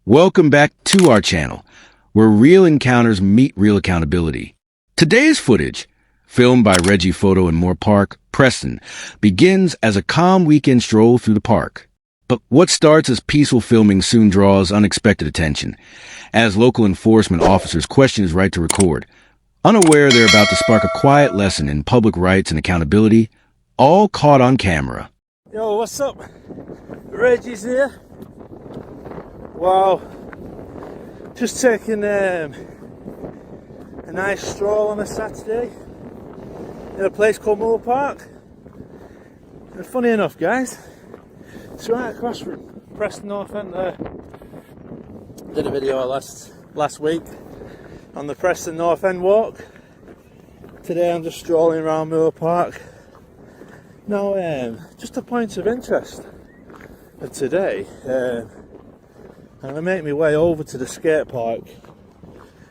Welcome back to our channel, where real encounters meet real accountability. Today's footage, filmed by Reggie Photo in Moore Park, Preston, begins as a calm weekend stroll through the park. But what starts as peaceful filming soon draws unexpected attention, as local enforcement officers question his right to record. Unaware they're about to spark a quiet lesson in public rights and accountability, all caught on camera. Yo, what's up? Reggie's here. Wow, just taking a nice stroll on a Saturday in a place called Moore Park. And funny enough, guys, it's right across from Preston North End there. Did a video last week on the Preston North End walk. Today I'm just strolling around Moore Park. Now, just a point of interest of today. I'm going to make my way over to the skate park,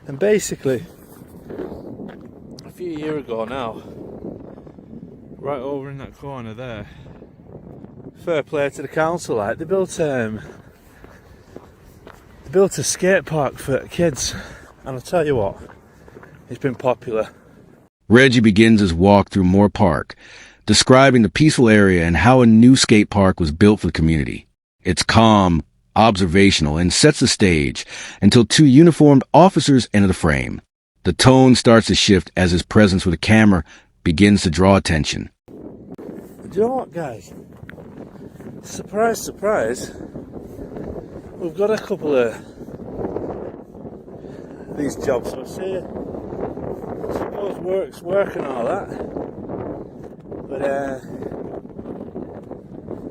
and basically a few years ago now, right over in that corner there, fair play to the council, like they built a skate park for kids, and I'll tell you what, it's been popular. Reggie begins his walk through Moore Park, describing the peaceful area and how a new skate park was built for the community. It's calm, observational, and sets the stage until two uniformed officers enter the frame. The tone starts to shift as his presence with a camera begins to draw attention. Do you know what, guys? Surprise, surprise. We've got a couple of these jobs. So I suppose work and all that. But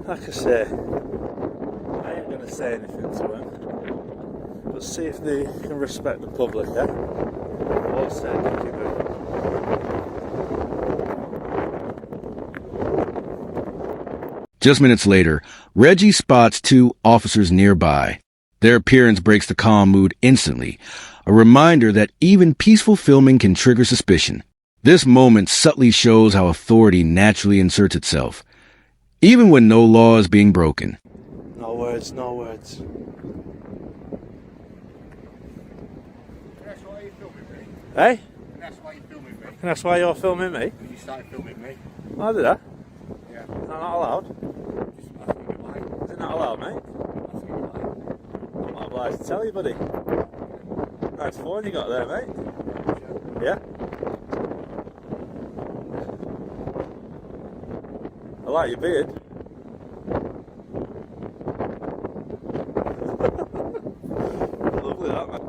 like I say, I ain't going to say anything to them, but see if they can respect the public, eh? All said, thank you very much. Just minutes later, Reggie spots two officers nearby. Their appearance breaks the calm mood instantly, a reminder that even peaceful filming can trigger suspicion. This moment subtly shows how authority naturally inserts itself, even when no law is being broken. No words, no words. That's why you're filming me. Hey? And that's why you're filming me. And that's why you're filming me? Because you started filming me. Oh, did I? Yeah. Is that not allowed? Just asking you why. Is it not allowed, mate? Asking you why. I'm not obliged to tell you, buddy. Nice phone you got there, mate. Yeah? I like your beard. Lovely that, man.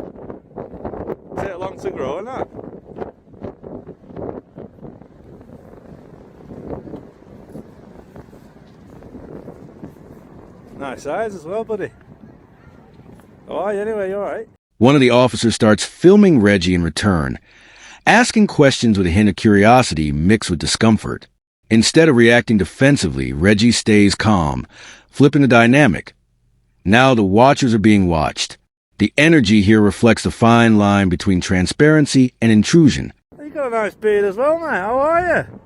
Take long to grow, innit? Nice eyes as well, buddy. How are you anyway? You alright? One of the officers starts filming Reggie in return, asking questions with a hint of curiosity mixed with discomfort. Instead of reacting defensively, Reggie stays calm, flipping the dynamic. Now the watchers are being watched. The energy here reflects the fine line between transparency and intrusion. You got a nice beard as well, mate. How are you?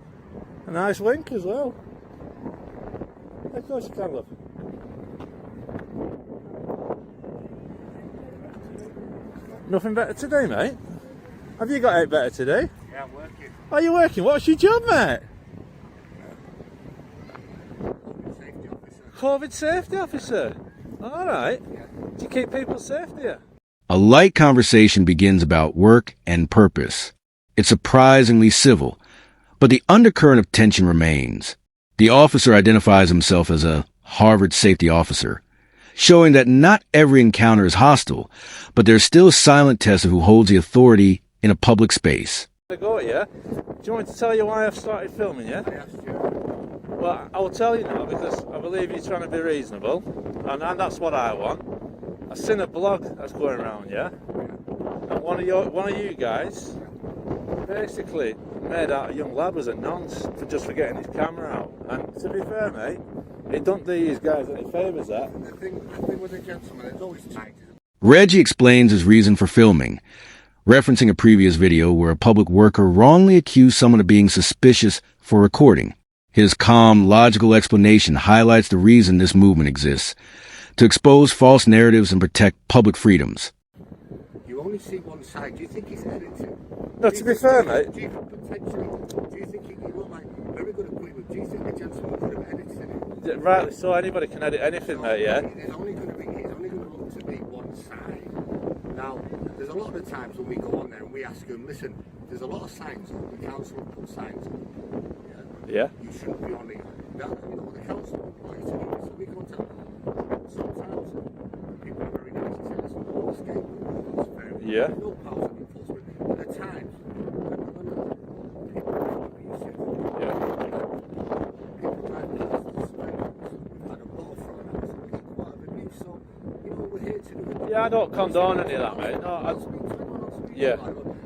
A nice wink as well. Of course you can, love. Nothing better to do, mate? Have you got out better to do? Yeah, I'm working. Are you working? What's your job, mate? Safety officer. COVID safety officer. Alright. Yeah. Do you keep people safe, do you? A light conversation begins about work and purpose. It's surprisingly civil, but the undercurrent of tension remains. The officer identifies himself as a Harvard safety officer, showing that not every encounter is hostile, but there's still a silent tester who holds the authority in a public space. I go at you. Do you want me to tell you why I've started filming, yeah? I asked you. Well, I will tell you now because I believe you're trying to be reasonable, and that's what I want. I've seen a blog that's going around, yeah? And one of you guys basically made out a young lad was a nonce for getting his camera out. And to be fair, mate, it don't do these guys any favours, that. The thing with the gentleman, it's always tight. Reggie explains his reason for filming, referencing a previous video where a public worker wrongly accused someone of being suspicious for recording. His calm, logical explanation highlights the reason this movement exists, to expose false narratives and protect public freedoms. You only see one side. Do you think he's editing? No, to be fair, mate. Do you think he looked like very good equipment? Do you think the gentleman could have edited it? Rightly so, anybody can edit anything, mate, yeah? He's only going to look to be one side. Now, there's a lot of times when we go on there and we ask them, listen, there's a lot of signs on, the council will put signs on. Yeah. You shouldn't be on it. Now, you know, the council will apply to you, so we can tell them. Sometimes people are very nice to tell us, no escape, it's fair. Yeah. No powers of enforcement. But at times, when people are abusive, Yeah. people drive past the spectacles, we've had a ball thrown at us, and we got quite a abuse, so, you know, we're here to do it. Yeah, I don't condone any of that, mate. No, yeah.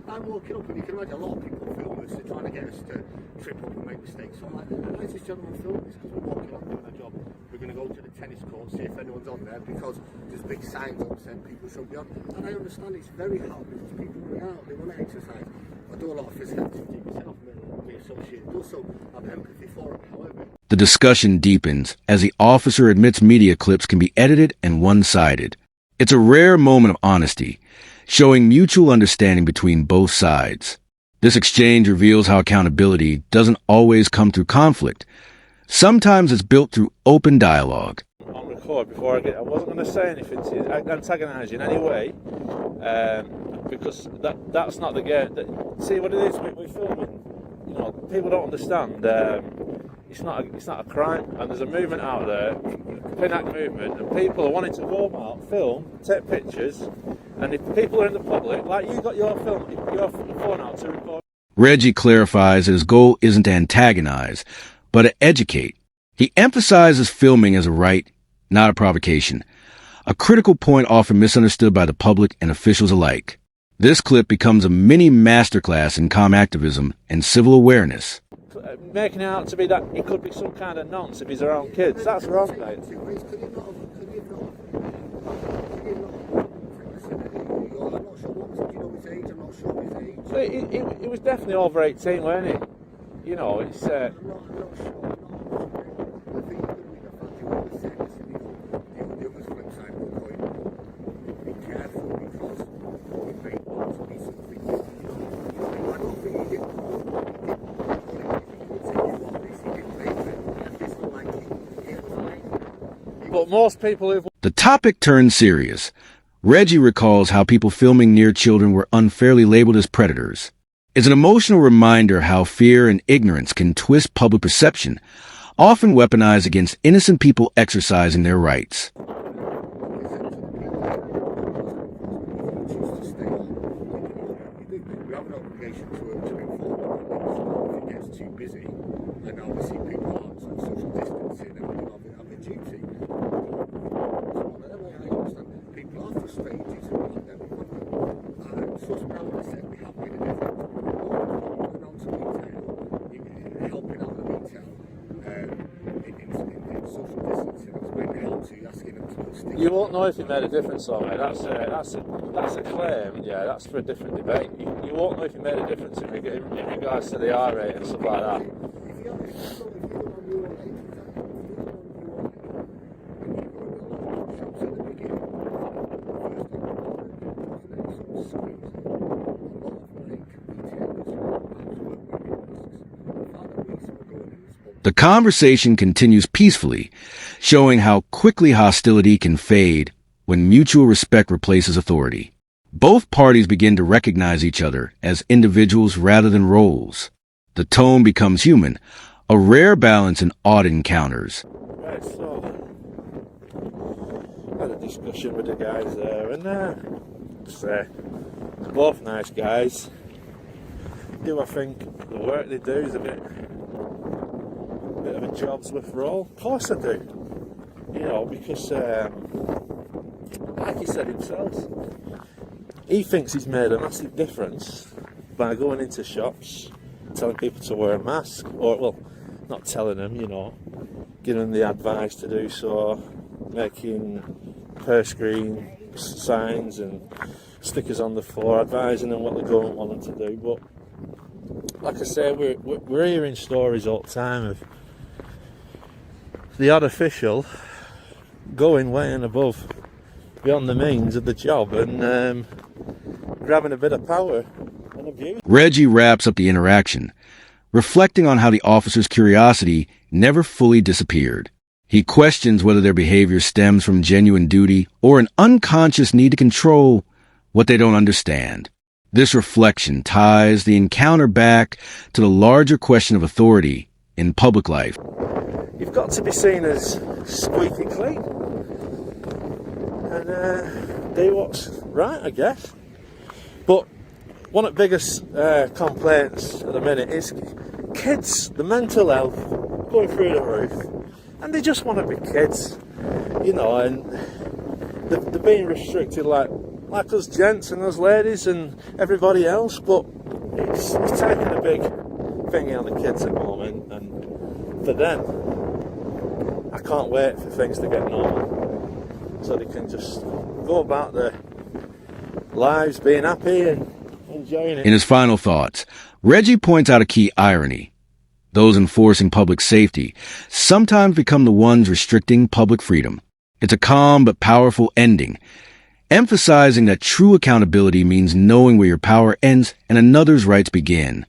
I'm walking up and you can imagine a lot of people film us, they're trying to get us to trip up and make mistakes. So I'm like, why is this gentleman filming this? Because we're walking up doing our job. We're going to go to the tennis court, see if anyone's on there, because there's big signs up saying people shouldn't be on. And I understand it's very hard because people run out, they want to exercise. I do a lot of physical activity myself, and we associate. Also, I have empathy for it, however. The discussion deepens as the officer admits media clips can be edited and one-sided. It's a rare moment of honesty, showing mutual understanding between both sides. This exchange reveals how accountability doesn't always come through conflict. Sometimes it's built through open dialogue. On record before I wasn't going to say anything to you, antagonise you in any way, because that's not the game. See what it is, we're filming. You know, people don't understand. It's not a crime, and there's a movement out there, Pinnack movement, and people are wanting to go out, film, take pictures, and if people are in the public, like you got your phone out to record. Reggie clarifies that his goal isn't to antagonize, but to educate. He emphasizes filming as a right, not a provocation, a critical point often misunderstood by the public and officials alike. This clip becomes a mini masterclass in calm activism and civil awareness. Making it out to be that it could be some kind of nonce if he's around kids. That's wrong, mate. He was definitely over 18, weren't he? You know, it's... But most people who've... The topic turns serious. Reggie recalls how people filming near children were unfairly labeled as predators. It's an emotional reminder how fear and ignorance can twist public perception, often weaponized against innocent people exercising their rights. You won't know if it made a difference or mate. That's a claim. Yeah, that's for a different debate. You won't know if it made a difference in regards to the R rate and stuff like that. The conversation continues peacefully, showing how quickly hostility can fade when mutual respect replaces authority. Both parties begin to recognize each other as individuals rather than roles. The tone becomes human, a rare balance in odd encounters. Right, so I had a discussion with the guys there, and they're both nice guys. Do I think the work they do is a bit of a job's worth role? Of course I do. You know, because like he said himself, he thinks he's made a massive difference by going into shops, telling people to wear a mask, or, well, not telling them, you know, giving them the advice to do so, making per screen signs and stickers on the floor advising them what the government want them to do. But like I say, we're hearing stories all the time of the odd official going way and above, beyond the means of the job, and grabbing a bit of power and abuse. Reggie wraps up the interaction, reflecting on how the officer's curiosity never fully disappeared. He questions whether their behavior stems from genuine duty or an unconscious need to control what they don't understand. This reflection ties the encounter back to the larger question of authority in public life. You've got to be seen as squeaky clean and do what's right, I guess. But one of the biggest complaints at the minute is kids, the mental health going through the roof, and they just want to be kids, you know, and they're being restricted like us gents and us ladies and everybody else, but it's taking a big thing on the kids at the moment, and for them, I can't wait for things to get normal so they can just go about their lives being happy and enjoying it. In his final thoughts, Reggie points out a key irony. Those enforcing public safety sometimes become the ones restricting public freedom. It's a calm but powerful ending, emphasizing that true accountability means knowing where your power ends and another's rights begin.